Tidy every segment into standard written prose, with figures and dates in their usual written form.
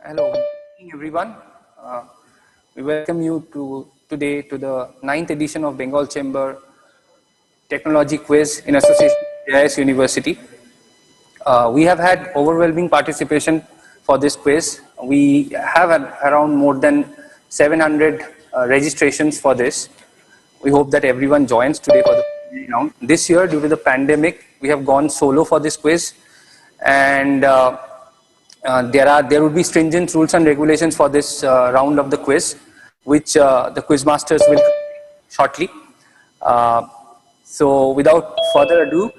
Hello, good evening everyone. We welcome you today to the 9th edition of Bengal Chamber Technology Quiz in association with JIS University. We have had overwhelming participation for this quiz. We have around more than 700 registrations for this. We hope that everyone joins today for the round. This year, due to the pandemic, we have gone solo for this quiz, and there would be stringent rules and regulations for this round of the quiz, which the quiz masters will shortly. So without further ado,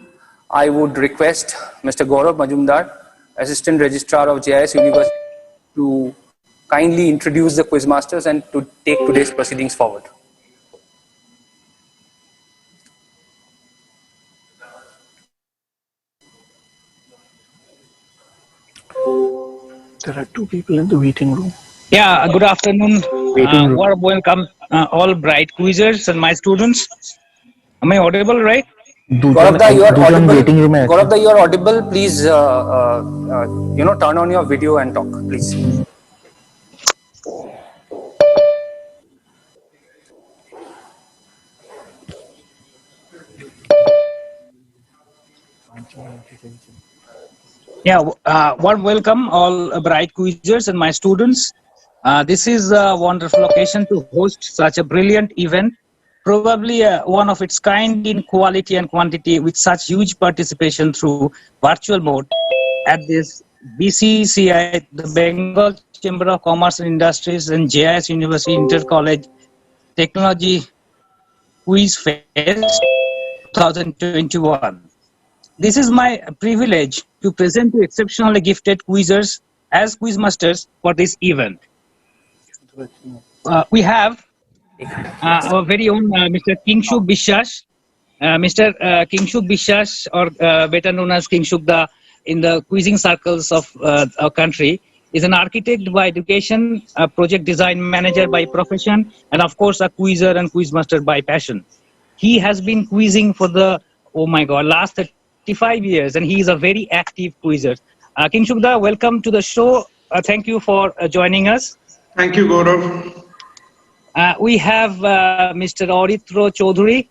I would request Mr. Gaurav Majumdar, Assistant Registrar of JIS University, to kindly introduce the quiz masters and to take today's proceedings forward. There are two people in the waiting room. Yeah, good afternoon. Warm welcome, all bright quizzers and my students. Am I audible, right? Gaurav, you are audible. Gaurav, you are audible. Please, turn on your video and talk, please. Yeah, warm welcome, all bright quizzers and my students. This is a wonderful occasion to host such a brilliant event, probably one of its kind in quality and quantity, with such huge participation through virtual mode at this BCC&I, the Bengal Chamber of Commerce and Industries and JIS University Inter-College Technology Quiz Fest 2021. This is my privilege to present to exceptionally gifted quizzers as quizmasters for this event. We have our very own Mr. Kingshuk Bishas. Mr. Kingshuk Bishas, or better known as Kingshuk in the quizzing circles of our country, is an architect by education, a project design manager by profession, and of course a quizzer and quizmaster by passion. He has been quizzing for the, last 35 years, and he is a very active quizzer. Kingshuk, welcome to the show. Thank you for joining us. Thank you, Gaurav. We have Mr. Aurithro Choudhury.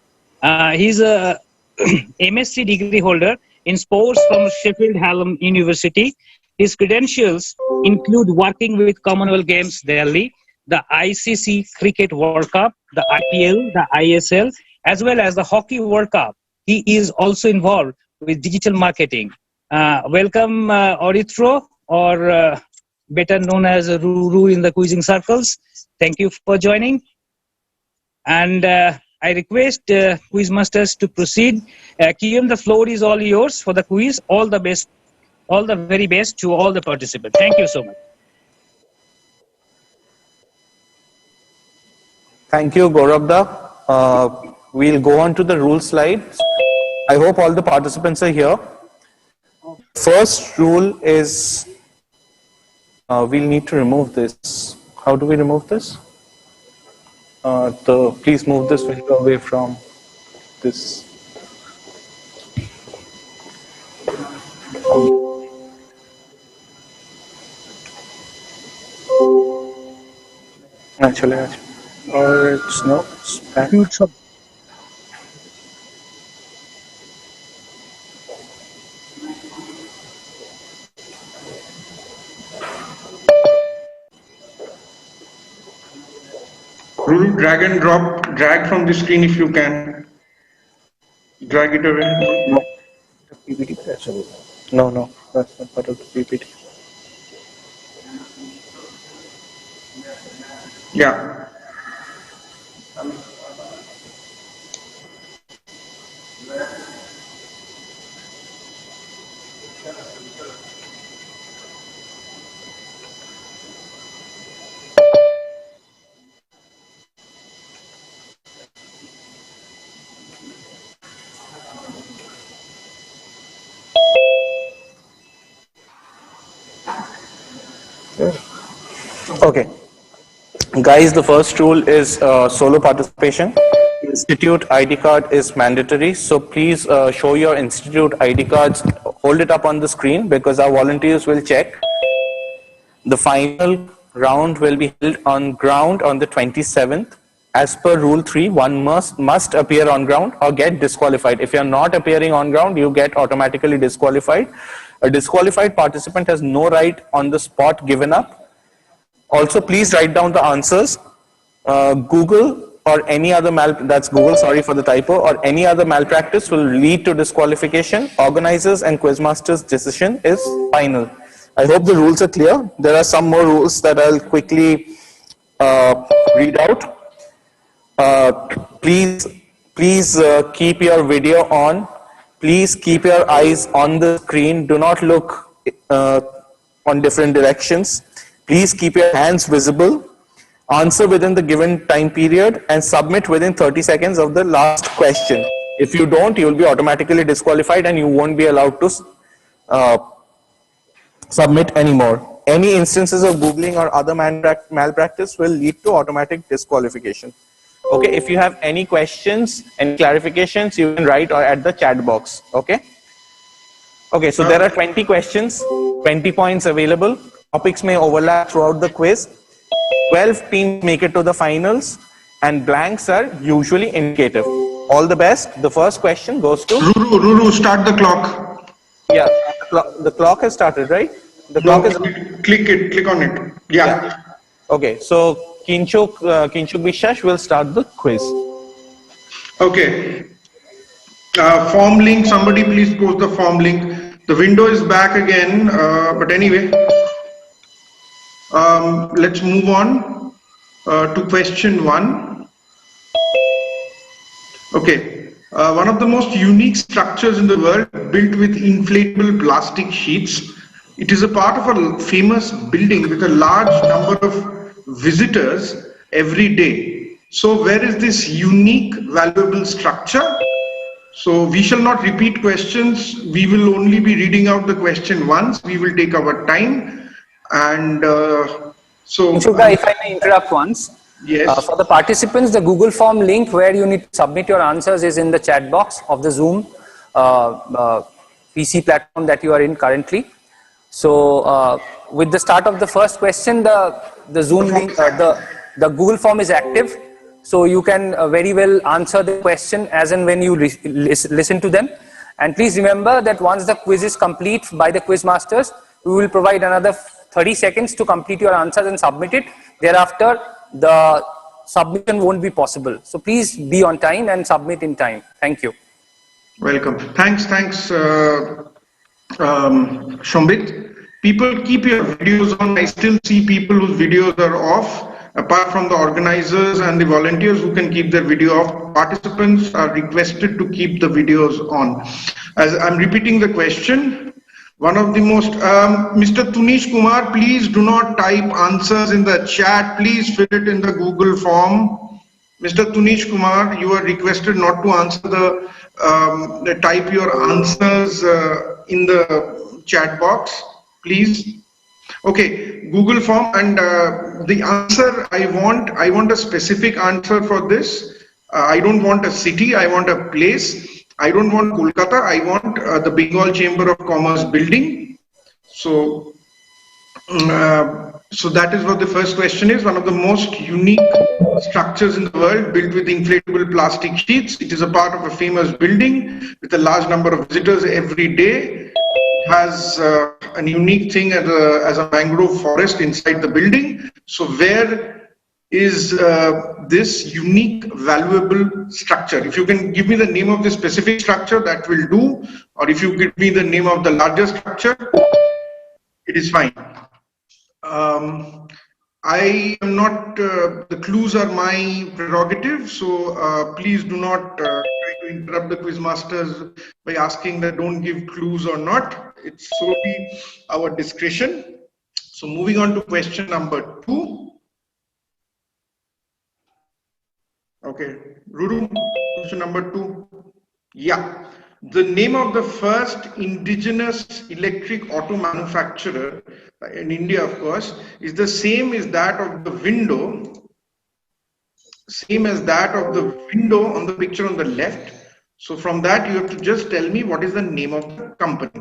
He's a MSc degree holder in sports from Sheffield Hallam University. His credentials include working with Commonwealth Games Delhi, the ICC Cricket World Cup, the IPL, the ISL, as well as the Hockey World Cup. He is also involved with digital marketing. Welcome, Aurithro, or better known as Ruru in the quizzing circles. Thank you for joining. And I request quizmasters to proceed. Kiyum, the floor is all yours for the quiz. All the best, all the very best to all the participants. Thank you so much. Thank you, Gaurav. We'll go on to the rule slides. I hope all the participants are here. First rule is we'll need to remove this. How do we remove this? Please move this window away from this. Actually, or it's no. It's back. Rule drag and drop, drag from the screen if you can. Drag it away. No, no, that's not part of the PPT. Yeah. Okay. Guys, the first rule is solo participation. Institute ID card is mandatory, so please show your institute ID cards, hold it up on the screen because our volunteers will check. The final round will be held on ground on the 27th. As per Rule 3, one must appear on ground or get disqualified. If you are not appearing on ground, you get automatically disqualified. A disqualified participant has no right on the spot given up. Also, please write down the answers. Google or any other that's Google, sorry for the typo, or any other malpractice will lead to disqualification. Organizers and quizmasters' decision is final. I hope the rules are clear. There are some more rules that I'll quickly read out. Please keep your video on. Please keep your eyes on the screen. Do not look on different directions. Please keep your hands visible. Answer within the given time period and submit within 30 seconds of the last question. If you don't, you will be automatically disqualified and you won't be allowed to submit anymore. Any instances of Googling or other malpractice will lead to automatic disqualification. Okay, if you have any questions, any clarifications, you can write at the chat box. Okay. Okay, so there are 20 questions, 20 points available. Topics may overlap throughout the quiz. 12 teams make it to the finals and blanks are usually indicative. All the best. The first question goes to Ruru, start the clock. Yeah, the clock has started, right? The clock is click on it. Yeah. Okay, so Kinshuk Bishash will start the quiz. Okay. Form link, somebody please post the form link. The window is back again, but anyway. Let's move on to question 1. Okay, one of the most unique structures in the world, built with inflatable plastic sheets. It is a part of a famous building with a large number of visitors every day. So where is this unique, valuable structure? So we shall not repeat questions. We will only be reading out the question once. We will take our time. And so, if I may interrupt once. Yes. For the participants, the Google form link where you need to submit your answers is in the chat box of the Zoom PC platform that you are in currently. So with the start of the first question, the Zoom link, the Google form is active. So you can very well answer the question as and when you listen to them. And please remember that once the quiz is complete by the quiz masters, we will provide another 30 seconds to complete your answers and submit it. Thereafter, the submission won't be possible. So please be on time and submit in time. Thank you. Welcome. Thanks, Shambit. People, keep your videos on. I still see people whose videos are off. Apart from the organizers and the volunteers who can keep their video off, participants are requested to keep the videos on. As I'm repeating the question, one of the most, Mr. Tunish Kumar, please do not type answers in the chat. Please fill it in the Google form. Mr. Tunish Kumar, you are requested not to answer type your answers in the chat box, please. Okay, Google form, and the answer I want a specific answer for this. I don't want a city, I want a place. I don't want Kolkata, I want the Bengal Chamber of Commerce building. So, so that is what the first question is. One of the most unique structures in the world, built with inflatable plastic sheets. It is a part of a famous building with a large number of visitors every day. It has a unique thing as a mangrove forest inside the building. So where is this unique, valuable structure? If you can give me the name of the specific structure, that will do. Or if you give me the name of the larger structure, it is fine. I am not, the clues are my prerogative, so please do not try to interrupt the quiz masters by asking that don't give clues or not. It's solely our discretion. So moving on to question number 2. Okay, Ruru, question number 2. Yeah, the name of the first indigenous electric auto manufacturer in India, of course, is the same as that of the window, on the picture on the left. So from that, you have to just tell me what is the name of the company.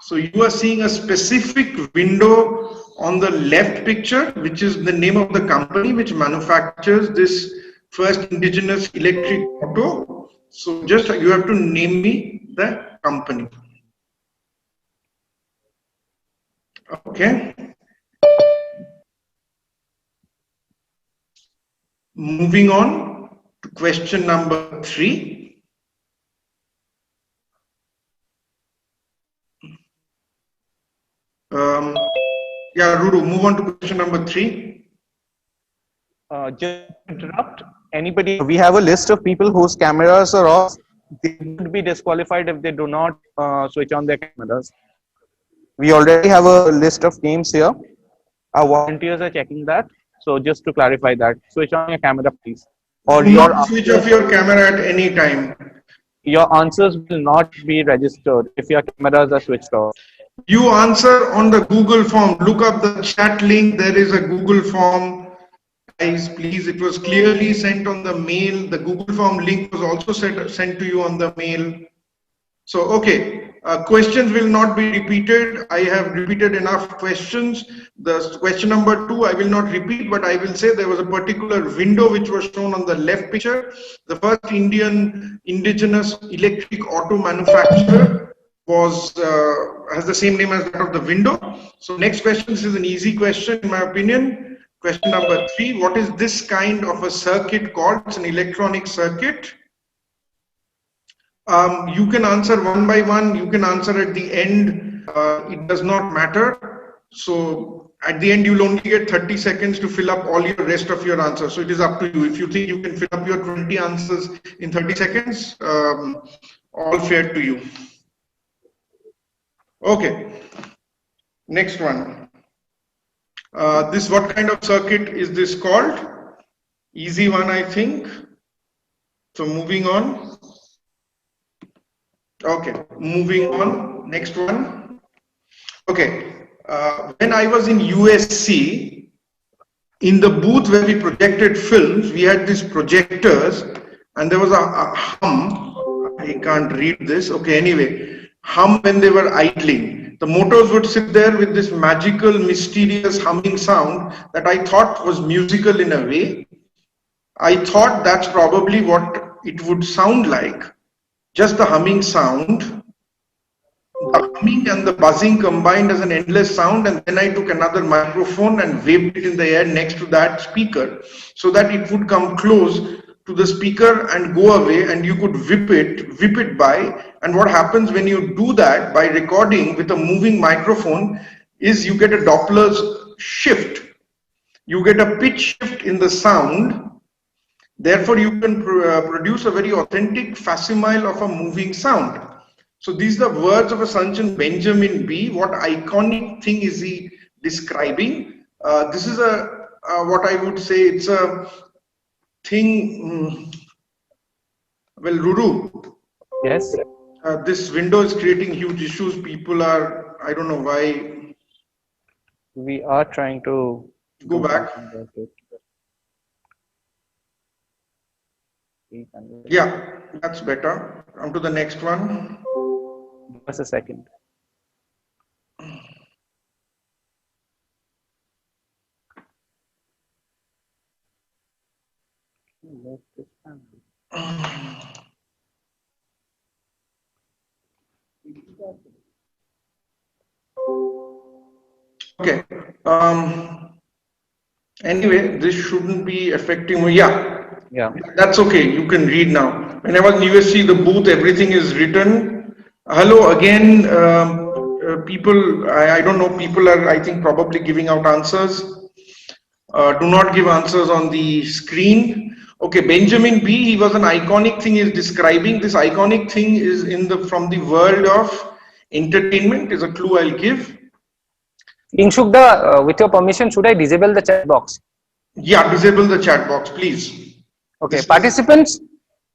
So you are seeing a specific window on the left picture, which is the name of the company which manufactures this first indigenous electric auto. So just you have to name me the company. Okay. Moving on to question number 3. Yeah, Ruru, move on to question number 3. Just to interrupt, anybody, we have a list of people whose cameras are off. They would be disqualified if they do not switch on their cameras. We already have a list of names here. Our volunteers are checking that. So just to clarify that, switch on your camera, please. Or Do not switch off your camera at any time. your answers will not be registered if your cameras are switched off. You answer on the Google form. Look up the chat link. There is a Google form. Guys, please, it was clearly sent on the mail. The Google form link was also sent to you on the mail. So, okay, questions will not be repeated. I have repeated enough questions. The question number 2, I will not repeat, but I will say there was a particular window which was shown on the left picture. The first Indian indigenous electric auto manufacturer was has the same name as that of the window. So next question, this is an easy question in my opinion. Question number 3, what is this kind of a circuit called? It's an electronic circuit. You can answer one by one, you can answer at the end, it does not matter. So at the end, you'll only get 30 seconds to fill up all your rest of your answers. So it is up to you. If you think you can fill up your 20 answers in 30 seconds, all fair to you. Okay, next one. This, what kind of circuit is this called? Easy one, I think. So moving on. Okay, moving on. Next one. Okay, when I was in USC, in the booth where we projected films, we had these projectors, and there was a hum. I can't read this. Okay, anyway, hum when they were idling. The motors would sit there with this magical, mysterious humming sound that I thought was musical in a way. I thought that's probably what it would sound like. Just the humming sound. The humming and the buzzing combined as an endless sound, and then I took another microphone and waved it in the air next to that speaker so that it would come close to the speaker and go away, and you could whip it by. And what happens when you do that by recording with a moving microphone is you get a Doppler's shift. You get a pitch shift in the sound. Therefore, you can produce a very authentic facsimile of a moving sound. So these are the words of a Sergeant Benjamin B. What iconic thing is he describing? This is a what I would say, it's a thing. Well, Ruru. Yes. This window is creating huge issues. People are, I don't know why. We are trying to go back. Yeah, that's better. Come to the next one. Just a second. Okay. Anyway, this shouldn't be affecting me. Yeah, that's okay. You can read now. When I was in USC, the booth, everything is written. Hello again, people. I don't know. People are, I think, probably giving out answers. Do not give answers on the screen. Okay, Benjamin B. He was an iconic thing. He is describing. This iconic thing is from the world of entertainment. Is a clue I'll give. Inshukda, with your permission, should I disable the chat box? Yeah, disable the chat box, please. Okay, participants,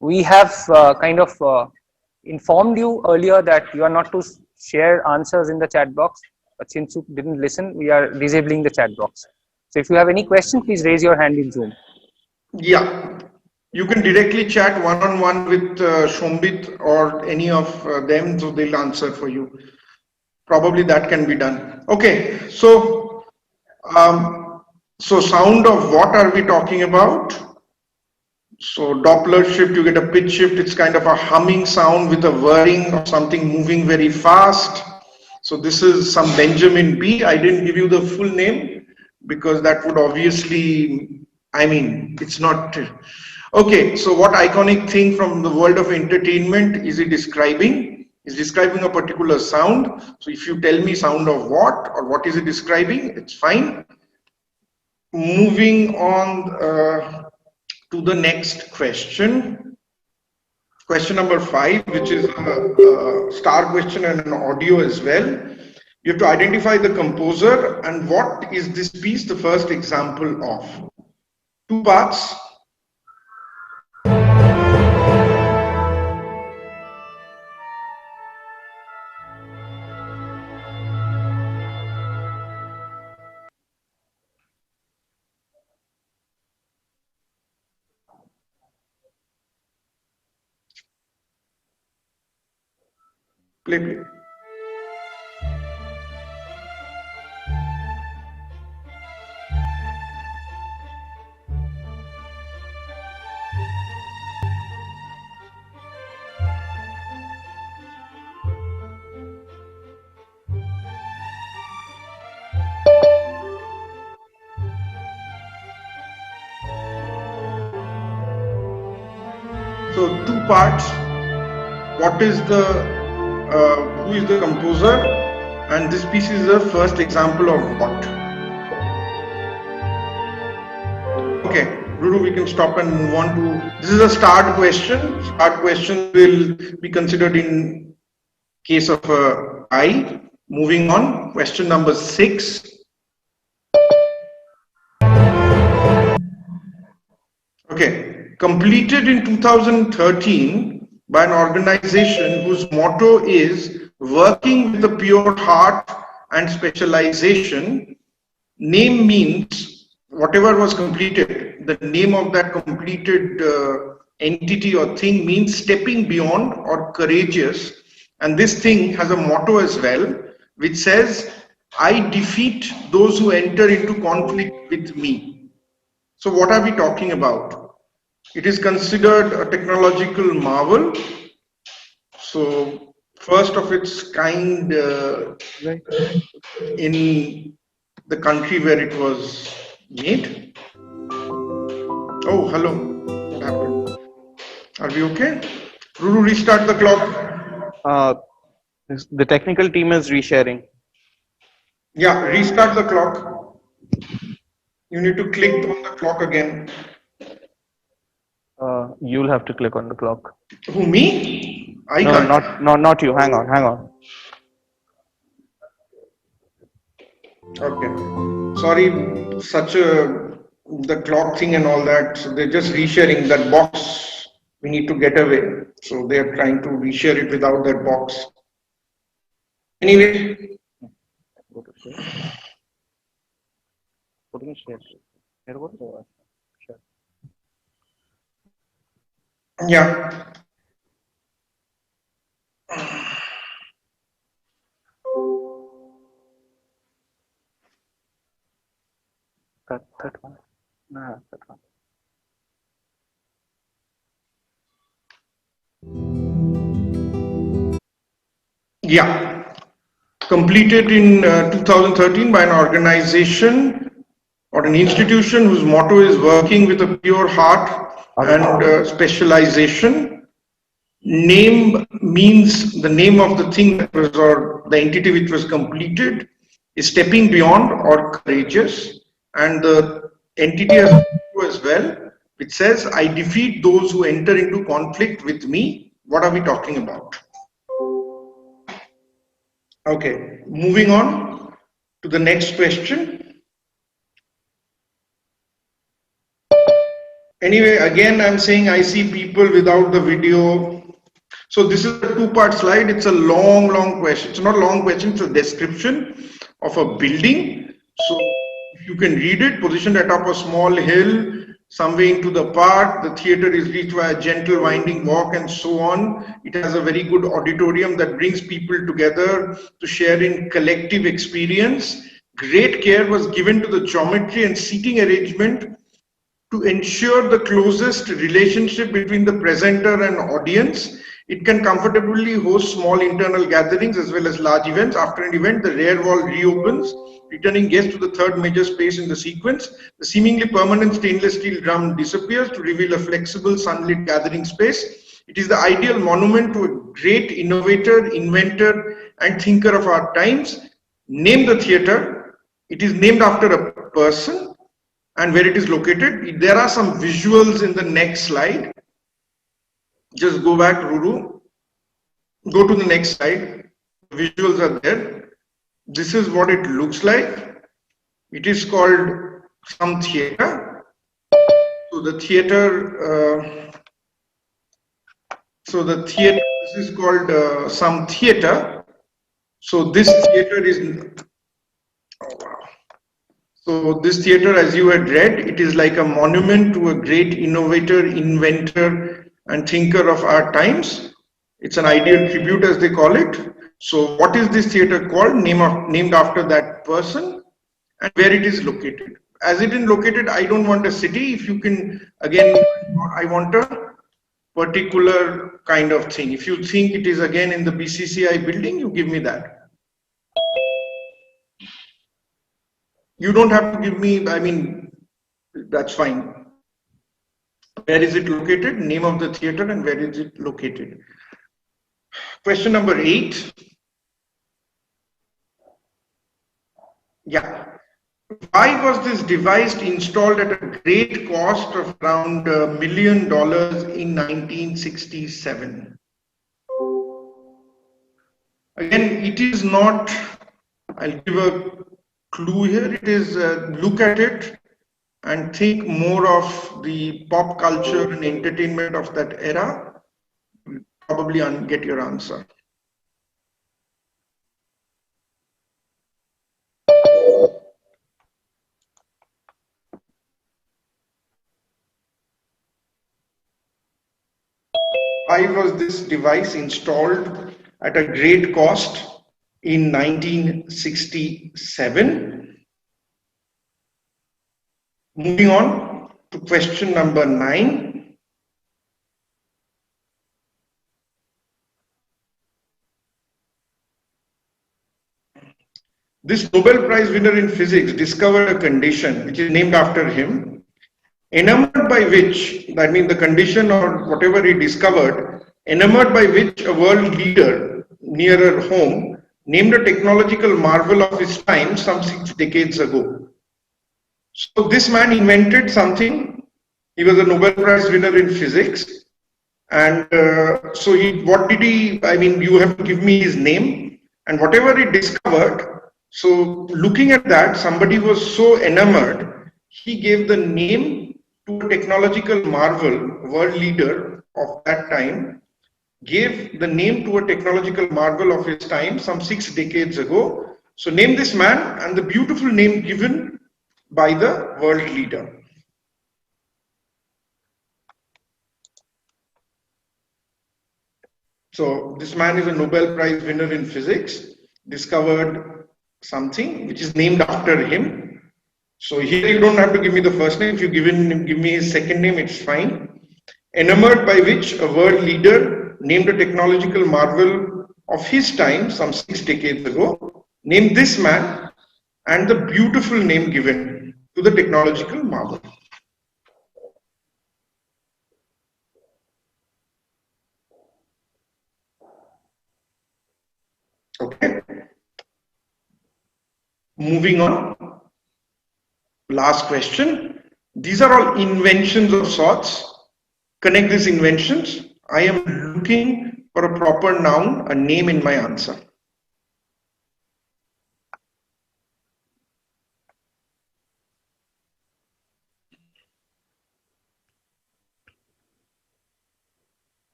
we have kind of informed you earlier that you are not to share answers in the chat box, but since you didn't listen, we are disabling the chat box. So if you have any question, please raise your hand in Zoom. Yeah, you can directly chat one-on-one with Shombit or any of them, so they'll answer for you. Probably that can be done. Okay, so So sound of what are we talking about? So Doppler shift, you get a pitch shift. It's kind of a humming sound with a whirring of something moving very fast. So this is some Benjamin B. I didn't give you the full name because that would obviously, I mean, it's not. Okay, so what iconic thing from the world of entertainment is he describing? He's describing a particular sound. So if you tell me sound of what or what is it describing, it's fine. Moving on to the next question. Question number 5, which is a star question and an audio as well. You have to identify the composer and what is this piece the first example of. 2 parts. Play. So 2 parts. What is the who is the composer, and this piece is the first example of what? Okay, Ruru, we can stop and move on to, this is a start question. Start question will be considered in case of a I. Moving on, question number 6. Okay, completed in 2013 by an organization whose motto is working with a pure heart and specialization. Name means whatever was completed, the name of that completed entity or thing means stepping beyond or courageous. And this thing has a motto as well, which says, I defeat those who enter into conflict with me. So what are we talking about? It is considered a technological marvel. So first of its kind in the country where it was made. Oh, hello. What happened? Are we okay? Ruru, restart the clock. The technical team is resharing. Yeah, restart the clock. You need to click on the clock again. You'll have to click on the clock. Who, me? I no, can't. not you. Hang on. Okay. Sorry, the clock thing and all that. So they're just resharing that box. We need to get away. So they're trying to reshare it without that box. Anyway. Go to share. Put in share. Share. Yeah. That one. Nah, that one. Yeah. Completed in 2013 by an organization or an institution whose motto is working with a pure heart and specialization. Name means the name of the thing that was, or the entity which was completed, is stepping beyond or courageous, and the entity has a motto as well, which says, I defeat those who enter into conflict with me. What are we talking about? Okay, moving on to the next question. Anyway, again, I'm saying I see people without the video. So this is a 2-part slide. It's a long question. It's not a long question. It's a description of a building. So if you can read it, positioned atop a small hill, somewhere into the park. The theater is reached by a gentle winding walk and so on. It has a very good auditorium that brings people together to share in collective experience. Great care was given to the geometry and seating arrangement to ensure the closest relationship between the presenter and audience. It can comfortably host small internal gatherings as well as large events. After an event, the rear wall reopens, returning guests to the third major space in the sequence. The seemingly permanent stainless steel drum disappears to reveal a flexible sunlit gathering space. It is the ideal monument to a great innovator, inventor, and thinker of our times. Name the theater. It is named after a person and where it is located. There are some visuals in the next slide. Just go back, Ruru. Go to the next slide. Visuals are there. This is what it looks like. It is called some theater. So the theater. This is called some theater. So this theater is. Oh wow. So this theater, as you had read, it is like a monument to a great innovator, inventor, and thinker of our times. It's an ideal tribute, as they call it. So what is this theater called? Named after that person, and where it is located. As it is located, I don't want a city. If you can, again, I want a particular kind of thing. If you think it is again in the BCC&I building, you give me that. You don't have to give me, I mean, that's fine. Where is it located? Name of the theater and where is it located? Question number 8. Yeah. Why was this device installed at a great cost of around $1 million in 1967? Again, it is not, I'll give a clue here. It is look at it and think more of the pop culture and entertainment of that era. Probably get your answer. Why was this device installed at a great cost in 1967? Moving on to question number 9. This Nobel Prize winner in physics discovered a condition which is named after him, enamored by which, that means the condition or whatever he discovered, enamored by which a world leader nearer home named a technological marvel of his time some 6 decades ago. So this man invented something. He was a Nobel Prize winner in physics. And what did he, I mean, you have to give me his name and whatever he discovered. So looking at that, somebody was so enamored, he gave the name to a technological marvel, world leader of that time, gave the name to a technological marvel of his time some 6 decades ago. So name this man and the beautiful name given by the world leader. So this man is a Nobel Prize winner in physics, discovered something which is named after him. So here you don't have to give me the first name. If you give me his second name, it's fine. Enamored by which a world leader named a technological marvel of his time some 6 decades ago. Name this man and the beautiful name given to the technological marvel. Okay. Moving on. Last question. These are all inventions of sorts. Connect these inventions. I am looking for a proper noun, a name in my answer.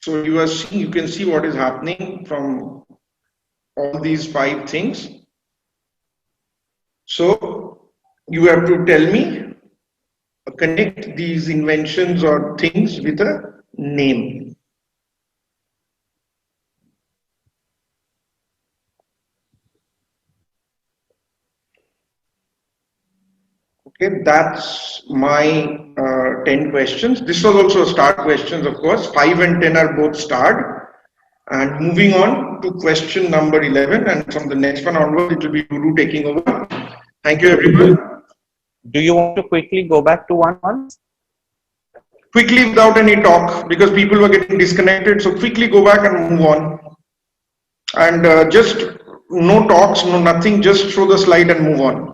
So you can see what is happening from all these 5 things. So you have to tell me, connect these inventions or things with a name. Okay, that's my 10 questions. This was also star questions, of course. 5 and 10 are both starred. And moving on to question number 11, and from the next one onward, it will be Guru taking over. Thank you, everyone. Do you want to quickly go back to one once? Quickly, without any talk, because people were getting disconnected. So quickly go back and move on. And just no talks, no nothing, just show the slide and move on.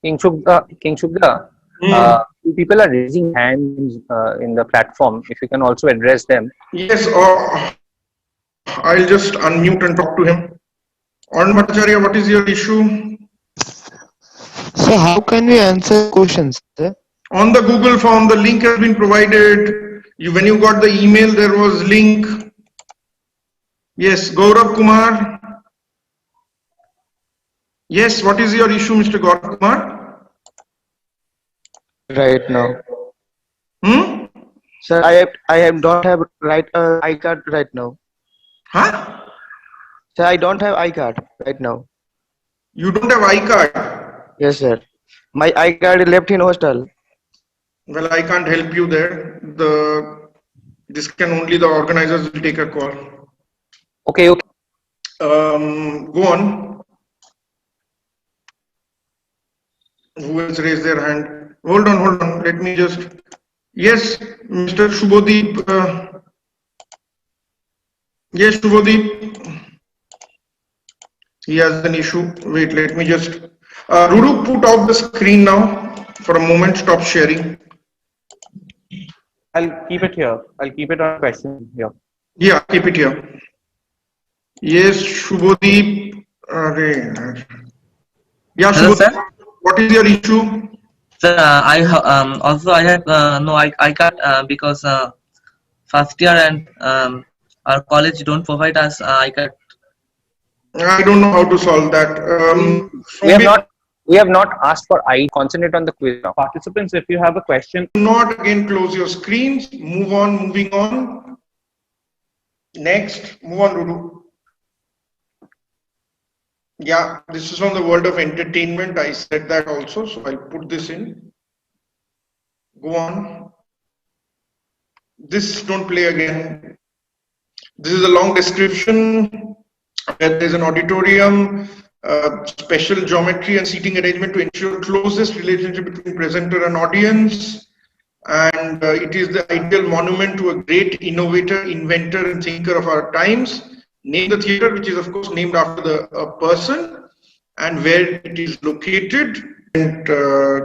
King Shugda, few people are raising hands in the platform. If you can also address them. Yes, I'll just unmute and talk to him. Arun Bhattacharya, what is your issue? So how can we answer questions, sir? On the Google form, the link has been provided. When you got the email, there was link. Yes, Gaurav Kumar. Yes, what is your issue, Mr. Gaurav Kumar? Right now. Sir, I don't have right iCard right now. Huh? Sir, I don't have iCard right now. You don't have iCard? Yes, sir. My iCard left in hostel. Well, I can't help you there. This can only the organizers will take a call. Okay, okay. Go on. Who else raised their hand? Hold on. Let me just. Yes, Mr. Shubhodeep. Yes, Shubhodeep. He has an issue. Wait, let me just. Ruru, put off the screen now for a moment. Stop sharing. I'll keep it here. I'll keep it on question here. Yeah, keep it here. Yes, Shubhodeep. Yeah, Hello, Shubhodeep. sir. What is your issue? Sir, I have no I card because first year and our college don't provide us I card. I don't know how to solve that. We have not asked for I. Concentrate on the quiz now. Participants, if you have a question, Do not again close your screens. Move on. Moving on. Next, move on, Ruru. Yeah, this is from the world of entertainment. I said that also, so I'll put this in. Go on. This don't play again. This is a long description. There is an auditorium, special geometry and seating arrangement to ensure closest relationship between presenter and audience. And it is the ideal monument to a great innovator, inventor, and thinker of our times. Name the theater, which is of course named after the person, and where it is located, and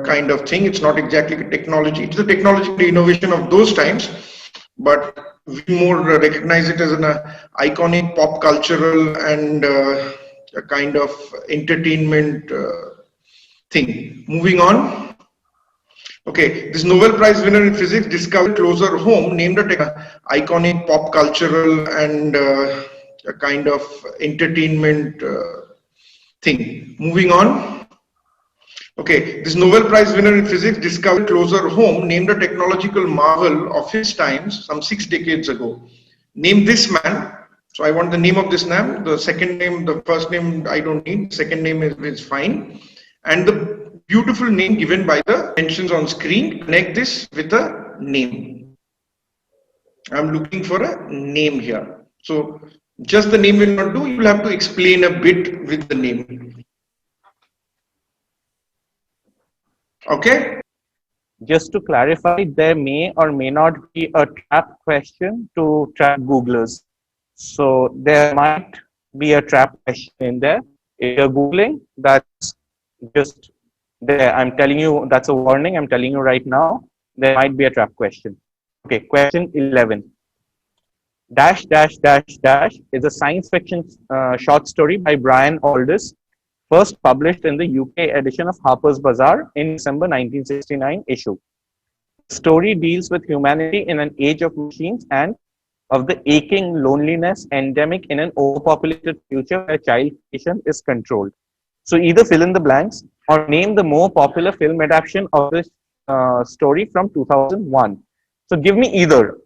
kind of thing. It's not exactly a technology. It's the technology, the innovation of those times, but we more recognize it as an iconic pop cultural and a kind of entertainment thing. Moving on. Okay, this Nobel Prize winner in physics discovered closer home, named a iconic pop cultural and a kind of entertainment thing. Moving on. Okay, this Nobel Prize winner in physics discovered closer home, named a technological marvel of his times some 6 decades ago. Name this man. So I want the name of this man. The second name, the first name I don't need. Second name is fine. And the beautiful name given by the mentions on screen. Connect this with a name. I'm looking for a name here. So just the name will not do. You will have to explain a bit with the name. Okay. just to clarify, there may or may not be a trap question to trap Googlers. So there might be a trap question in there. If you're Googling, that's just there. I'm telling you, that's a warning. I'm telling you right now, there might be a trap question. Okay, question 11. Dash, dash, dash, dash is a science fiction short story by Brian Aldiss, first published in the UK edition of Harper's Bazaar in December 1969 issue. The story deals with humanity in an age of machines and of the aching loneliness endemic in an overpopulated future where child creation is controlled. So either fill in the blanks or name the more popular film adaptation of this story from 2001. So give me either.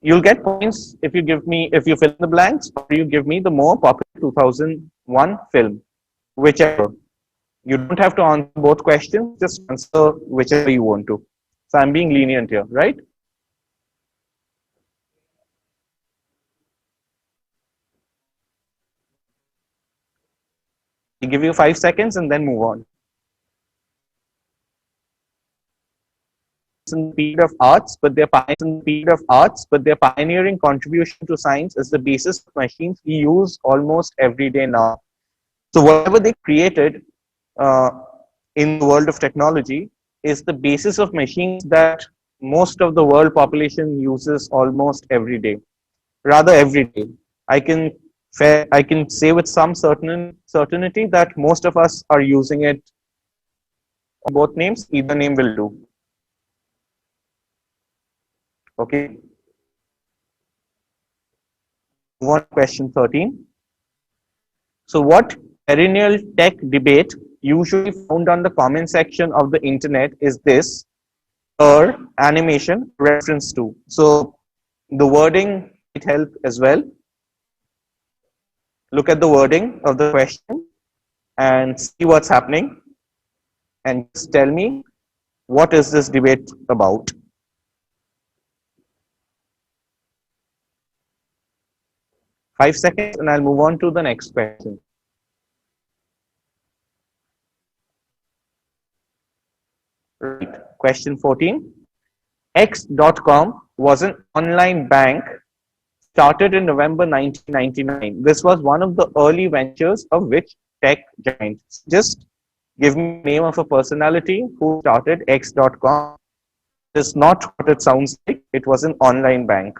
You'll get points if you fill in the blanks, or you give me the more popular 2001 film, whichever. You don't have to answer both questions, just answer whichever you want to. So I'm being lenient here, right? I'll give you 5 seconds and then move on. In the field of arts, but their pioneering contribution to science is the basis of machines we use almost every day now. So whatever they created uh, in the world of technology is the basis of machines that most of the world population uses almost every day, rather every day. I can say with some certainty that most of us are using it. Both names, either name will do. Okay. Move on to question 13. So what perennial tech debate usually found on the comment section of the internet is this or animation reference to. So the wording might help as well. Look at the wording of the question and see what's happening and just tell me what is this debate about. Five seconds and I'll move on to the next question. Right. Question 14. X.com was an online bank started in November 1999. This was one of the early ventures of which tech giant? Just give me the name of a personality who started X.com. It's not what it sounds like. It was an online bank.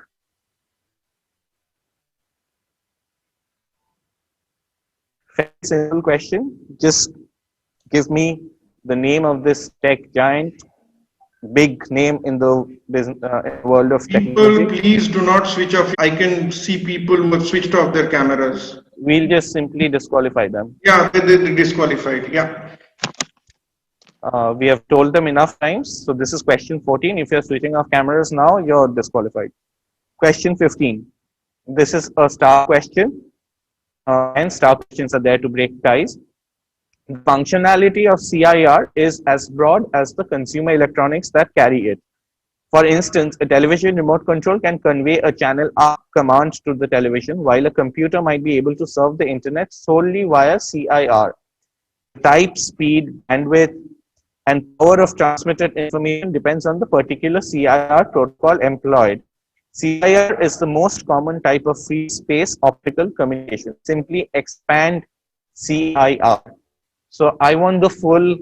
Very simple question. Just give me the name of this tech giant, big name in the business, world of technology. People, please do not switch off. I can see people who have switched off their cameras. We'll just simply disqualify them. Yeah, they're disqualified. Yeah. We have told them enough times. So this is question 14. If you're switching off cameras now, you're disqualified. Question 15. This is a star question. And star questions are there to break ties. The functionality of CIR is as broad as the consumer electronics that carry it. For instance, a television remote control can convey a channel up command to the television, while a computer might be able to serve the internet solely via CIR. Type, speed, bandwidth, and power of transmitted information depends on the particular CIR protocol employed. CIR is the most common type of free space optical communication. Simply expand CIR. So I want the full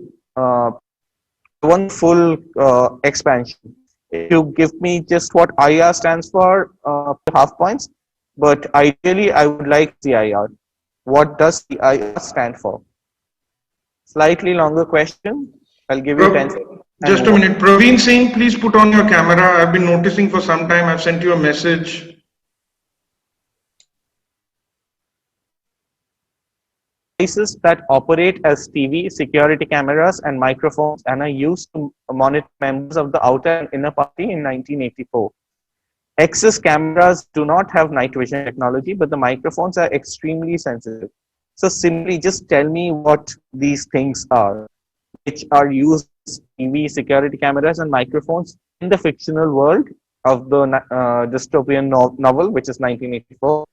expansion. If you give me just what IR stands for, half points, but ideally I would like CIR. What does CIR stand for? Slightly longer question. I'll give you 10 seconds. Just a minute. Praveen Singh, please put on your camera. I've been noticing for some time. I've sent you a message. Devices that operate as TV, security cameras, and microphones and are used to monitor members of the outer and inner party in 1984. X's cameras do not have night vision technology, but the microphones are extremely sensitive. So simply just tell me what these things are, which are used as TV, security cameras, and microphones in the fictional world of the dystopian novel, which is 1984.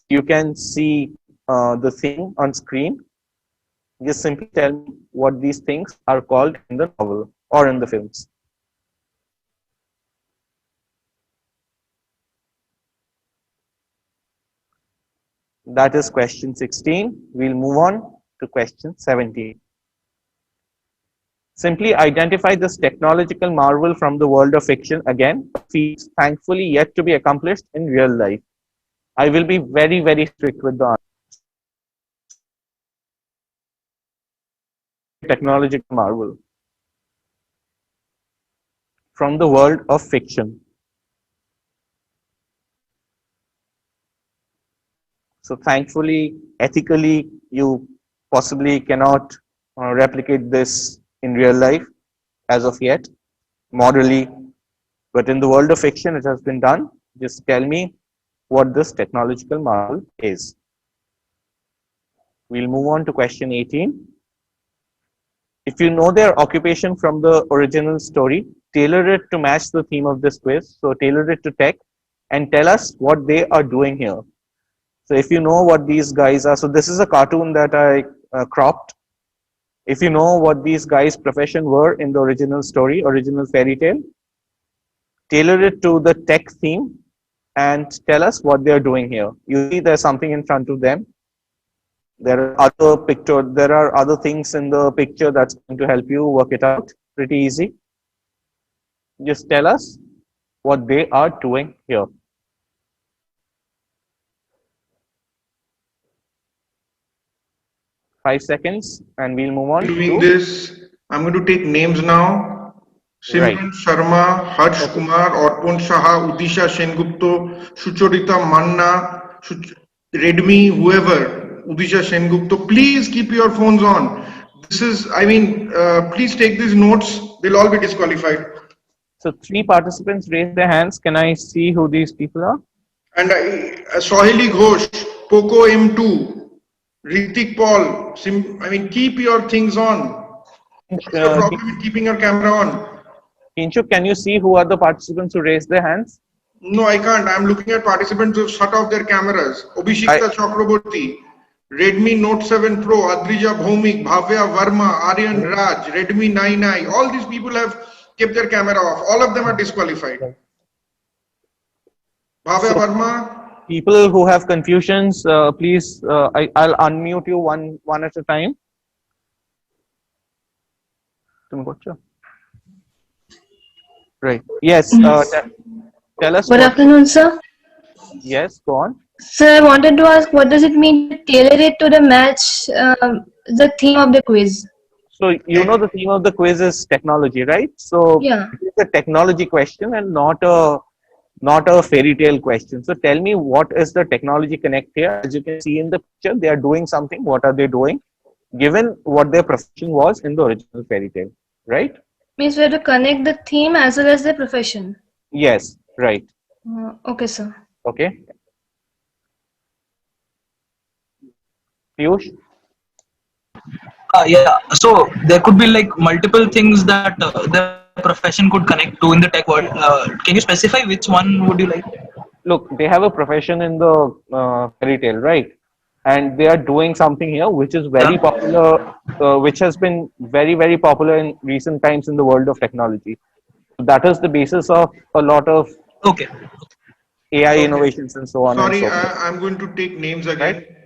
You can see the thing on screen. Just simply tell me what these things are called in the novel or in the films. That is question 16. We'll move on to question 17. Simply identify this technological marvel from the world of fiction, again, a feat thankfully yet to be accomplished in real life. I will be very, very strict with the answer. Technological marvel from the world of fiction. So thankfully, ethically, you possibly cannot replicate this in real life as of yet, morally, but in the world of fiction, it has been done. Just tell me what this technological marvel is. We'll move on to question 18. If you know their occupation from the original story, tailor it to match the theme of this quiz. So tailor it to tech and tell us what they are doing here. So if you know what these guys are, so this is a cartoon that I cropped. If you know what these guys' profession were in the original story, original fairy tale, tailor it to the tech theme and tell us what they're doing here. You see there's something in front of them. There are other things in the picture that's going to help you work it out. Pretty easy. Just tell us what they are doing here. 5 seconds and we'll move on. Doing this, I'm going to take names now. Right. Simran Sharma, Harsh Kumar, Arpan Shaha, Udisha Sengupta, Sucharita Manna, Redmi, whoever, Udisha Sengupta, please keep your phones on. This is, please take these notes. They'll all be disqualified. So 3 participants raised their hands. Can I see who these people are? And Sohili Ghosh, Poco M2, Ritik Paul, keep your things on. What's your problem with keeping your camera on? Kinshuk, can you see who are the participants who raised their hands? No, I can't. I'm looking at participants who have shut off their cameras. Abhishekta Chakraborty, Redmi Note 7 Pro, Adrija Bhaumik, Bhavya Verma, Aryan Raj, Redmi 9i. All these people have kept their camera off. All of them are disqualified. Bhavya Verma. People who have confusions, please, I'll unmute you one at a time. Right. Yes. Tell us. Good afternoon, sir. Yes, go on. Sir, I wanted to ask, what does it mean to tailor it to the match, the theme of the quiz? So you know the theme of the quiz is technology, right? So yeah, it's a technology question and not a fairy tale question. So tell me, what is the technology connect here? As you can see in the picture, they are doing something. What are they doing? Given what their profession was in the original fairy tale, right? means we have to connect the theme as well as the profession. Yes, right. Okay, sir. Okay. Piyush? Yeah, so there could be like multiple things that the profession could connect to in the tech world. Can you specify which one would you like? Look, they have a profession in the fairy tale, right? And they are doing something here which is very popular, which has been very, very popular in recent times in the world of technology. That is the basis of a lot of AI innovations and so on. Sorry, and so forth. I'm going to take names again. Right?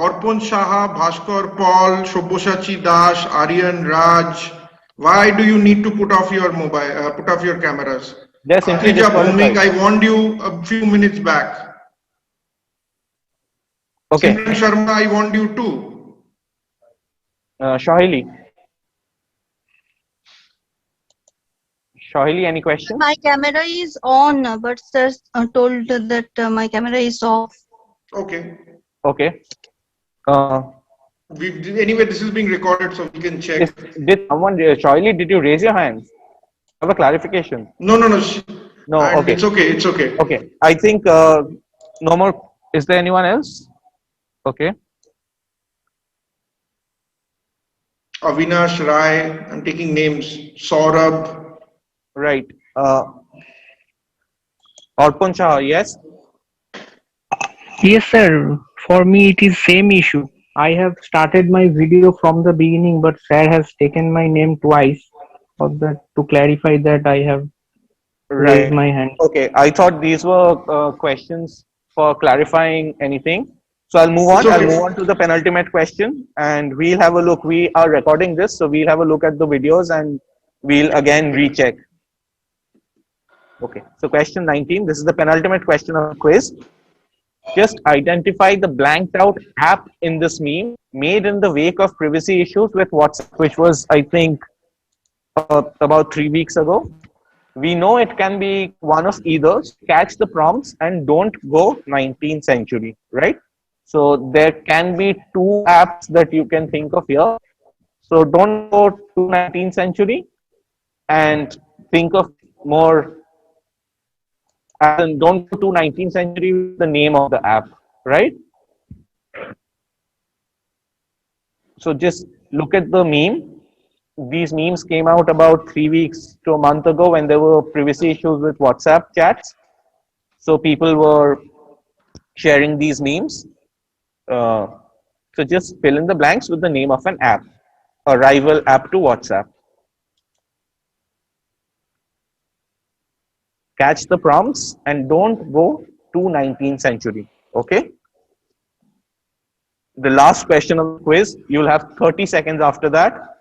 Arpan Shaha, Bhaskar Paul, Shobhoshachi Das, Aryan Raj. Why do you need to put off your mobile, put off your cameras? They're simply Bhumik, I warned you a few minutes back. Okay. Simran Sharma, I warned you too. Shahili, any question? My camera is on, but sir told that my camera is off. Okay. Okay. Anyway, this is being recorded, so we can check. Did someone, Shahili, did you raise your hands? Have a clarification. No. No, okay. It's okay. It's okay. Okay. I think no more. Is there anyone else? Okay. Avinash Rai. I'm taking names. Saurabh. Right. Arpan Shah, yes? Yes, sir. For me, it is same issue. I have started my video from the beginning, but sir has taken my name twice. For that, to clarify that, I have raised my hand. Okay. I thought these were questions for clarifying anything. So I'll move on. Okay. I'll move on to the penultimate question, and we'll have a look. We are recording this, so we'll have a look at the videos, and we'll again recheck. Okay. So question 19. This is the penultimate question of the quiz. Just identify the blanked out app in this meme made in the wake of privacy issues with WhatsApp, which was, I think, about 3 weeks ago. We know it can be one of either. Catch the prompts and don't go 19th century, right? So there can be 2 apps that you can think of here. So don't go to 19th century and think of more. And don't go to 19th century with the name of the app, right? So just look at the meme These memes came out about 3 weeks to a month ago when there were privacy issues with WhatsApp chats. So people were sharing these memes. Uh, so just fill in the blanks with the name of an app, a rival app to WhatsApp. Catch the prompts and don't go to 19th century. Okay. The last question of the quiz, you'll have 30 seconds after that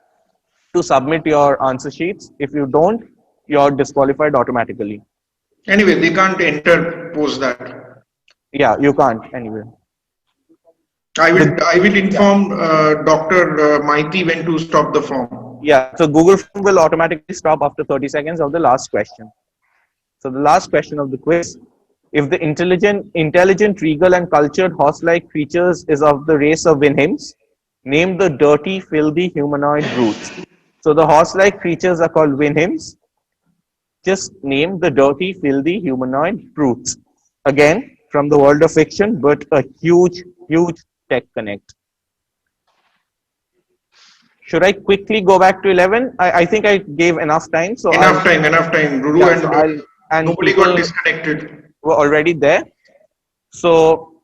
to submit your answer sheets. If you don't, you're disqualified automatically. Anyway, they can't enter post that. Yeah, you can't anyway. I will inform Dr. Maiti when to stop the form. Yeah, so Google Form will automatically stop after 30 seconds of the last question. So the last question of the quiz, if the intelligent, regal and cultured horse-like creatures is of the race of Winhims, name the dirty, filthy humanoid brutes. So the horse-like creatures are called Winhims. Just name the dirty, filthy humanoid brutes. Again, from the world of fiction, but a huge, huge tech connect. Should I quickly go back to 11? I think I gave enough time. So enough time. Ruru yeah, and nobody got disconnected. Were already there. So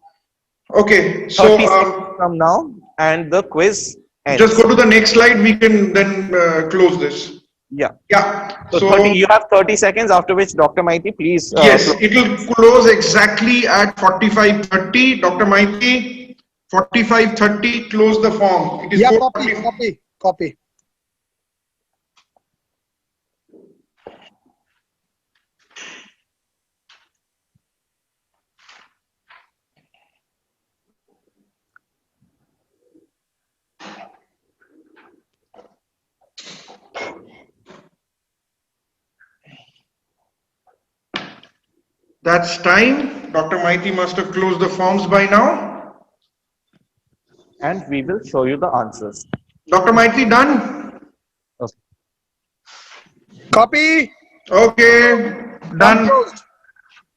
okay, 30 seconds from now, and the quiz ends. Just go to the next slide. We can then close this. Yeah. Yeah. So 30, you have 30 seconds. After which, Dr. Maiti, please. Yes, it will close exactly at 45:30. Dr. Maiti, 45:30. Close the form. It is Copy. That's time. Dr. Maiti must have closed the forms by now. And we will show you the answers. Dr. Maiti, done? Okay. Copy. Okay, done.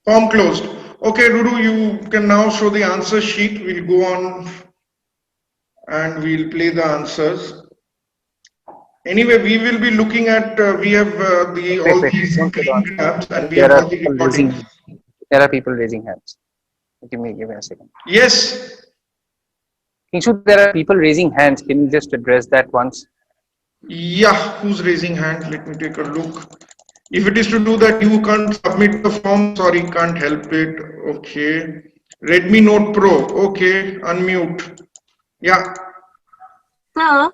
Form closed. Okay, Ruru, you can now show the answer sheet. We'll go on and we'll play the answers. Anyway, we will be looking at, we have all these screen grabs and we have all the recordings. There are people raising hands. Give me a second. Yes. Kingshu, there are people raising hands. Can you just address that once? Yeah, who's raising hand? Let me take a look. If it is to do that, you can't submit the form. Sorry, can't help it. Okay. Redmi Note Pro. Okay, unmute. Yeah. Sir,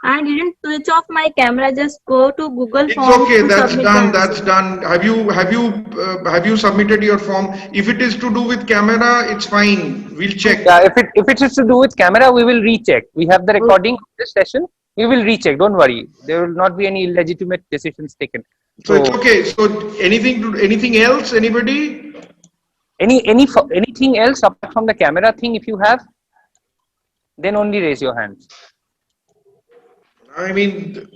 I didn't switch off my camera. Just go to Google It's Forms. okay. That's done. That's done. Have you submitted your form? If it is to do with camera, it's fine. We'll check. Yeah. If it is to do with camera, we will recheck. We have the recording of this session. We will recheck. Don't worry. There will not be any illegitimate decisions taken. So it's okay. So anything else? Anybody? Anything else apart from the camera thing? If you have, then only raise your hands. I mean,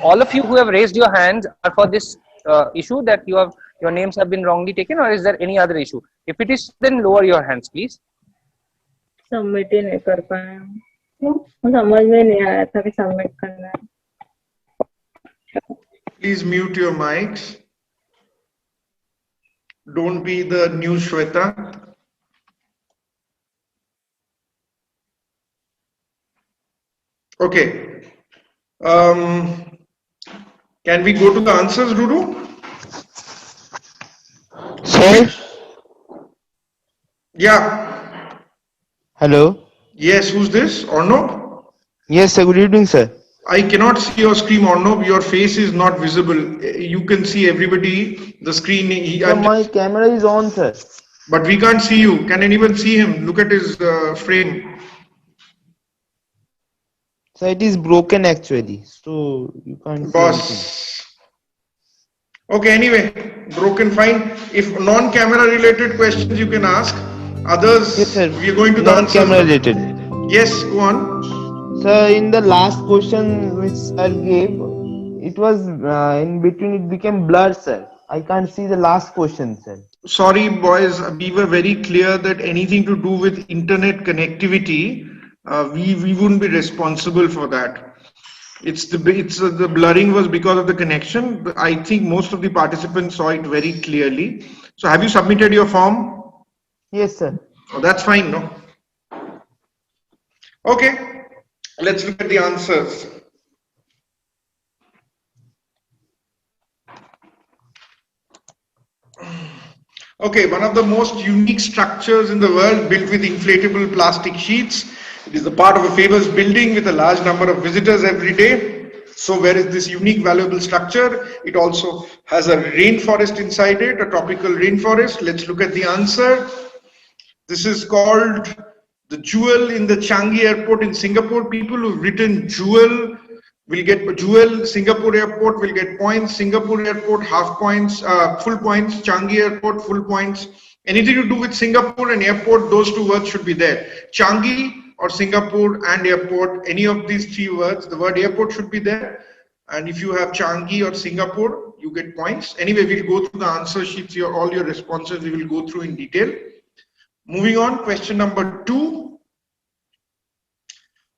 all of you who have raised your hands are for this issue that your names have been wrongly taken, or is there any other issue? If it is, then lower your hands, please. Submit ही नहीं कर पाया समझ में नहीं आया था कि सबमिट करना है please mute your mics. Don't be the new Shweta. Okay. Can we go to the answers, Ruru? Sir? Yeah. Hello? Yes, who's this? Orno? Yes, sir. Good evening, sir. I cannot see your screen, Orno. Your face is not visible. You can see everybody, the screen. Sir, my camera is on, sir. But we can't see you. Can anyone see him? Look at his frame. So it is broken actually. So you can't see anything. Okay, anyway, broken, fine. If non-camera related questions you can ask. Others, yes, sir. We are going to the non-camera related. Yes, go on. Sir, in the last question which sir gave, it was in between it became blurred, sir. I can't see the last question, sir. Sorry, boys. We were very clear that anything to do with internet connectivity, we wouldn't be responsible for that. The blurring was because of the connection. But I think most of the participants saw it very clearly. So have you submitted your form? Yes, sir. Oh, that's fine, no? Okay, let's look at the answers. Okay, one of the most unique structures in the world built with inflatable plastic sheets. It is the part of a famous building with a large number of visitors every day. So where is this unique valuable structure? It also has a rainforest inside it, a tropical rainforest. Let's look at the answer. This is called the Jewel in the Changi Airport in Singapore. People who've written Jewel will get Jewel. Singapore Airport will get points. Singapore Airport half points, full points. Changi Airport full points. Anything to do with Singapore and airport, those two words should be there. Changi or Singapore and airport, any of these three words, the word airport should be there. And if you have Changi or Singapore, you get points. Anyway, we'll go through the answer sheets, all your responses we will go through in detail. Moving on, question number 2.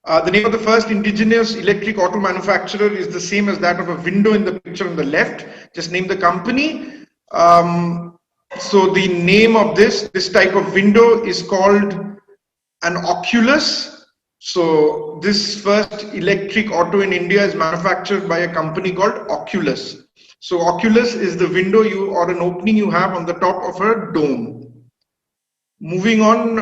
The name of the first indigenous electric auto manufacturer is the same as that of a window in the picture on the left. Just name the company. So the name of this type of window is called an Oculus. So this first electric auto in India is manufactured by a company called Oculus. So Oculus is the window or an opening you have on the top of a dome. Moving on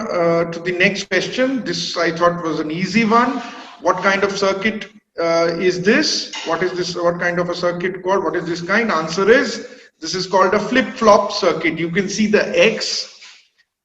to the next question. This I thought was an easy one. What kind of circuit is this? What is this? What kind of a circuit called? What is this kind? Answer is, this is called a flip-flop circuit. You can see the X.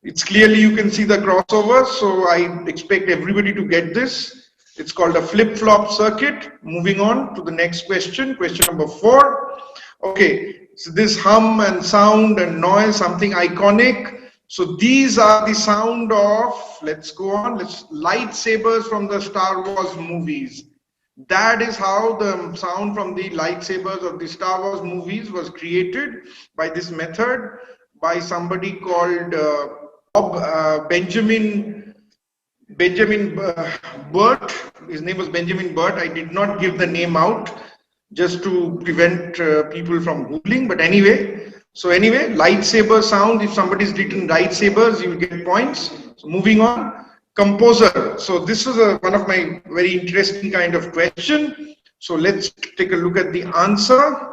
It's clearly you can see the crossover. So I expect everybody to get this. It's called a flip-flop circuit. Moving on to the next question. Question number 4. Okay. So this hum and sound and noise, something iconic. So these are the sound of, let's go on, lightsabers from the Star Wars movies. That is how the sound from the lightsabers of the Star Wars movies was created by this method by somebody called Benjamin Burt. His name was Benjamin Burt. I did not give the name out just to prevent people from Googling, but anyway. So anyway, lightsaber sound, if somebody's written lightsabers, you will get points. So moving on, composer. So this was one of my very interesting kind of question. So let's take a look at the answer.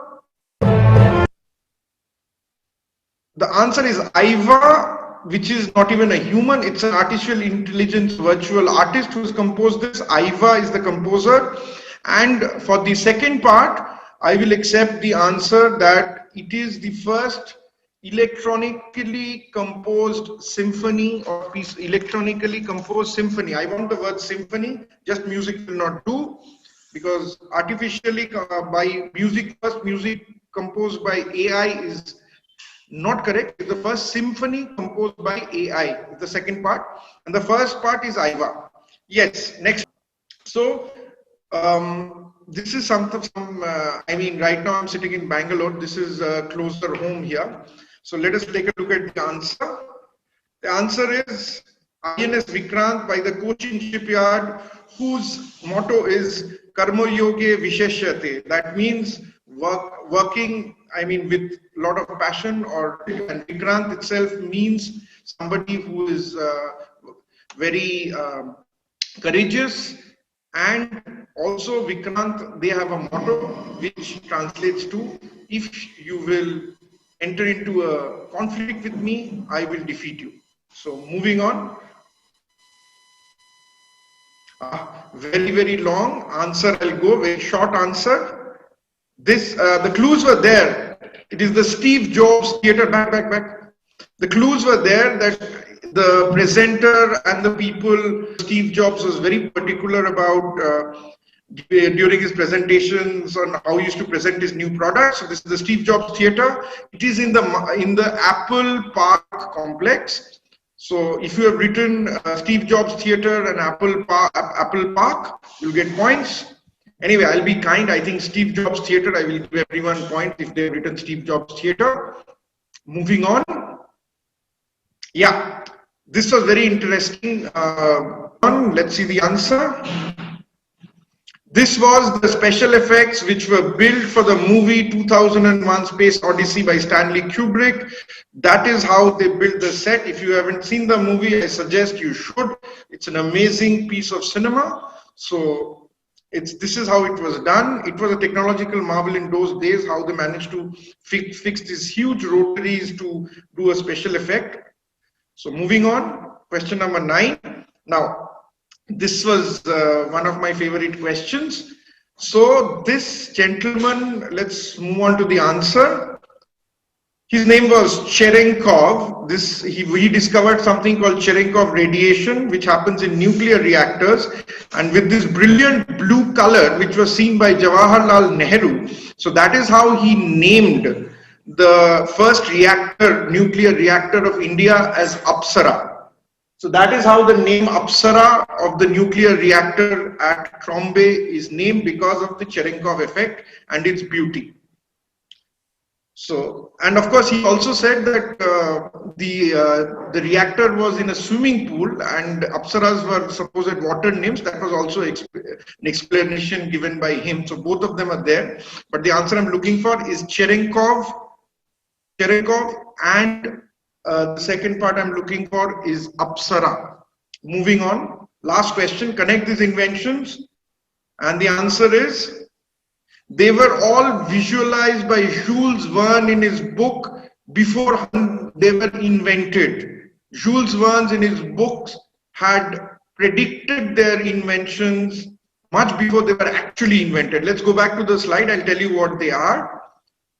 The answer is Iva, which is not even a human. It's an artificial intelligence virtual artist who has composed this. Iva is the composer. And for the second part, I will accept the answer that it is the first electronically composed symphony or piece, electronically composed symphony. I want the word symphony, just music will not do, because artificially by music, first music composed by AI is not correct. It's the first symphony composed by AI, the second part, and the first part is Iva. Yes, next. So this is I mean, right now I'm sitting in Bangalore. This is closer home here. So let us take a look at the answer. The answer is INS Vikrant by the Cochin shipyard, whose motto is Karma Yoge Visheshyate. That means working, I mean, with a lot of passion, and Vikrant itself means somebody who is very courageous. And also Vikrant, they have a motto which translates to, if you will enter into a conflict with me, I will defeat you. So moving on. Very, very long answer. I'll go very short answer. This, the clues were there. It is the Steve Jobs theater, back. The clues were there that the presenter and the people, Steve Jobs was very particular about during his presentations on how he used to present his new products. So this is the Steve Jobs Theater. It is in the Apple Park complex. So if you have written Steve Jobs Theater and Apple Park, you'll get points. Anyway, I'll be kind. I think Steve Jobs Theater, I will give everyone points if they've written Steve Jobs Theater. Moving on. Yeah, this was very interesting. on, let's see the answer. This was the special effects which were built for the movie 2001 Space Odyssey by Stanley Kubrick. That is how they built the set. If you haven't seen the movie, I suggest you should. It's an amazing piece of cinema. So this is how it was done. It was a technological marvel in those days, how they managed to fix these huge rotaries to do a special effect. So moving on, question number 9. Now, this was one of my favorite questions. So this gentleman, let's move on to the answer. His name was Cherenkov. He discovered something called Cherenkov radiation, which happens in nuclear reactors. And with this brilliant blue color, which was seen by Jawaharlal Nehru. So that is how he named the first nuclear reactor of India as Apsara. So that is how the name Apsara of the nuclear reactor at Trombay is named, because of the Cherenkov effect and its beauty. So, and of course, he also said that the reactor was in a swimming pool and Apsaras were supposed water nymphs. That was also an explanation given by him. So both of them are there. But the answer I'm looking for is Cherenkov, and the second part I'm looking for is Apsara. Moving on, last question, connect these inventions. And the answer is, they were all visualized by Jules Verne in his book before they were invented. Jules Verne in his books had predicted their inventions much before they were actually invented. Let's go back to the slide, I'll tell you what they are.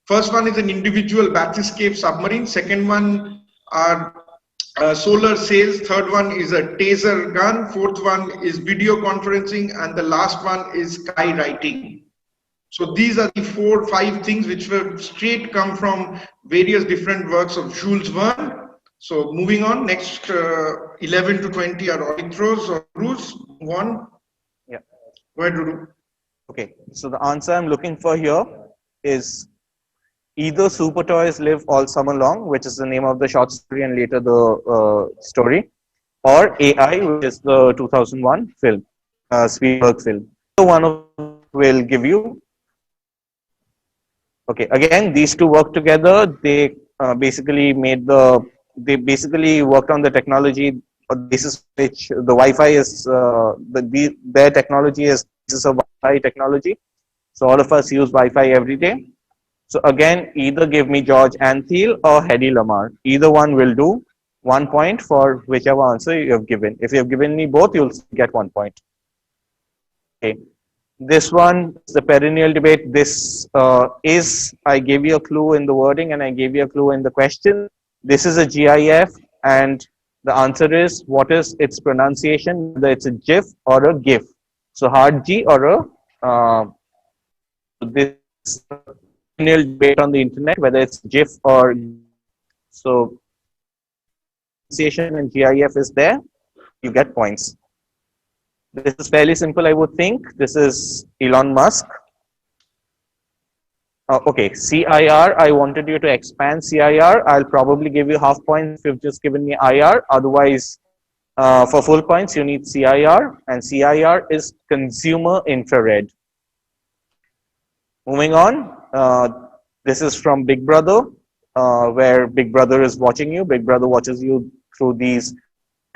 First one is an individual bathyscaphe submarine. Second one are solar sails. Third one is a taser gun. Fourth one is video conferencing. And the last one is skywriting. So these are the 4 or 5 things which were straight come from various different works of Jules Verne. So moving on, next 11 to 20 are Orithros or Bruce. Move on. Yeah. Go ahead, Ruru. Okay, so the answer I'm looking for here is either Super Toys Live All Summer Long, which is the name of the short story and later the story, or AI, which is the 2001 film, Spielberg film. So one of them will give you. Okay, again, these two work together. They basically worked on the technology on the basis which the Wi-Fi is, their technology is basis of Wi-Fi technology. So all of us use Wi-Fi every day. So again, either give me George Antheil or Hedy Lamarr. Either one will do. 1 point for whichever answer you have given. If you have given me both, you'll get 1 point. Okay. This one is the perennial debate. This I gave you a clue in the wording and I gave you a clue in the question. This is a GIF and the answer is, what is its pronunciation, whether it's a GIF or a GIF. So hard G or a, this perennial debate on the internet, whether it's GIF or, so pronunciation and GIF is there, you get points. This is fairly simple, I would think. This is Elon Musk. Okay, CIR, I wanted you to expand CIR. I'll probably give you half points if you've just given me IR. Otherwise, for full points, you need CIR. And CIR is consumer infrared. Moving on, this is from Big Brother, where Big Brother is watching you. Big Brother watches you through these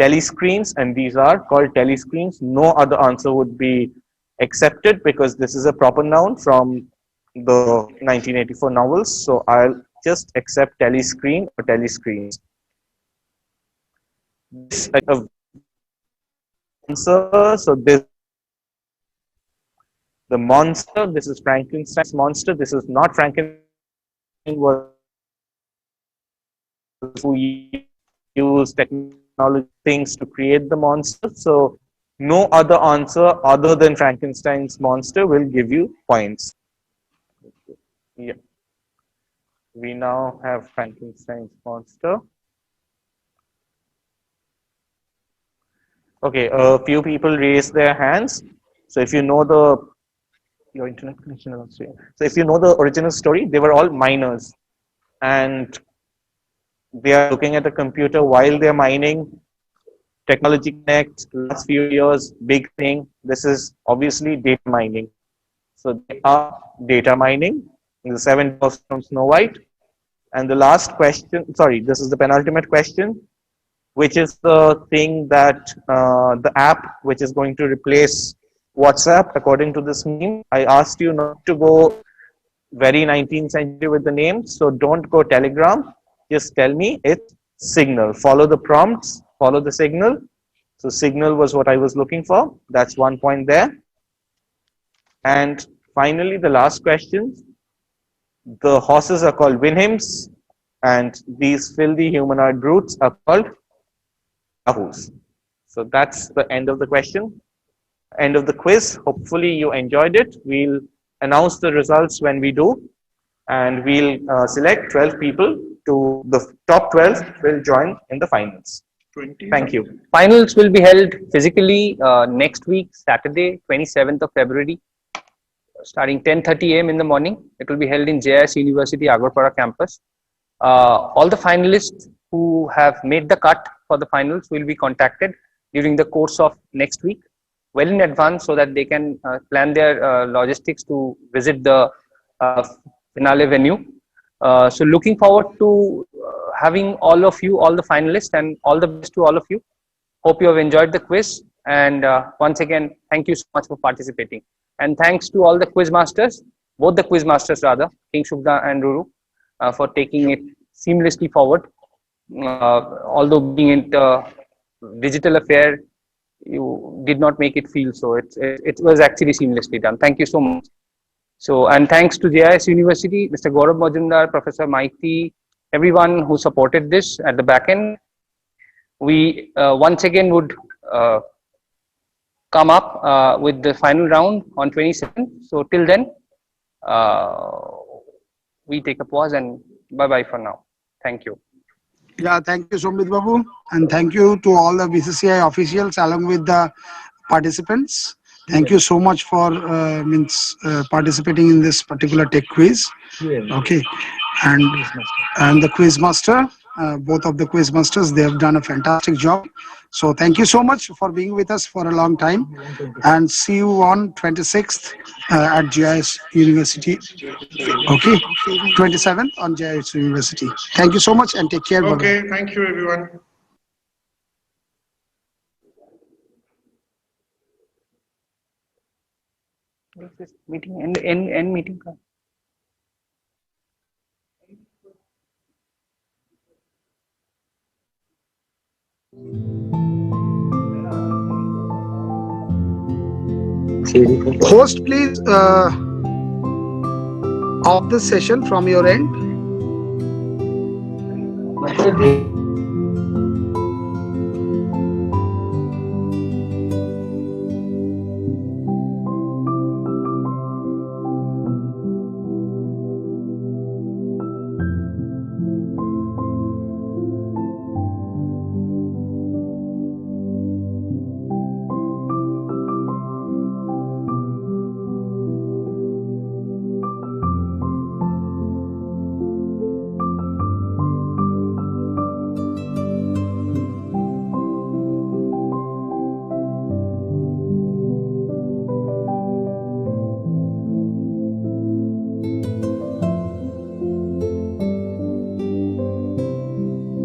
telescreens, and these are called telescreens. No other answer would be accepted because this is a proper noun from the 1984 novels. So I'll just accept telescreen or telescreens. This answer. So this the monster. This is Frankenstein's monster. This is not Frankenstein. Who use technology things to create the monster. So no other answer other than Frankenstein's monster will give you points. Yeah. We now have Frankenstein's monster. Okay, a few people raised their hands. So if you know your internet connection is also. So if you know the original story, they were all miners, and they are looking at a computer while they're mining Technology Connect, last few years, big thing. This is obviously data mining. So they are data mining, the 7 dwarfs from Snow White. And the last question, sorry, this is the penultimate question, which is the thing that the app which is going to replace WhatsApp, according to this meme. I asked you not to go very 19th century with the name, so don't go Telegram. Just tell me it's Signal. Follow the prompts, follow the signal. So Signal was what I was looking for. That's 1 point there. And finally, the last question. The horses are called Winhims, and these filthy humanoid brutes are called Yahoos. So that's the end of the question, end of the quiz. Hopefully you enjoyed it. We'll announce the results when we do, and we'll select 12 people to the top 12 will join in the finals. Thank you. Finals will be held physically next week, Saturday, 27th of February, starting 10:30 a.m. in the morning. It will be held in JIS University, Agarpara campus. All the finalists who have made the cut for the finals will be contacted during the course of next week, well in advance, so that they can plan their logistics to visit the finale venue. So looking forward to having all of you, all the finalists, and all the best to all of you. Hope you have enjoyed the quiz, and once again, thank you so much for participating. And thanks to all the quiz masters, both the quiz masters rather, King Shubda and Ruru, for taking it seamlessly forward. Although being it digital affair, you did not make it feel so. It was actually seamlessly done. Thank you so much. So, and thanks to JIS University, Mr. Gaurav Majumdar, Professor Maiti, everyone who supported this at the back end. We once again would come up with the final round on 27th. So till then, we take a pause and bye-bye for now. Thank you. Yeah, thank you, Somit Babu. And thank you to all the BCCI officials along with the participants. Thank you so much for participating in this particular tech quiz. Okay. And the quiz master, both of the quiz masters, they have done a fantastic job. So thank you so much for being with us for a long time, and see you on 26th at JIS University. Okay, 27th on JIS University. Thank you so much and take care. Okay, thank you everyone. Meeting end meeting. Host, please off the session from your end.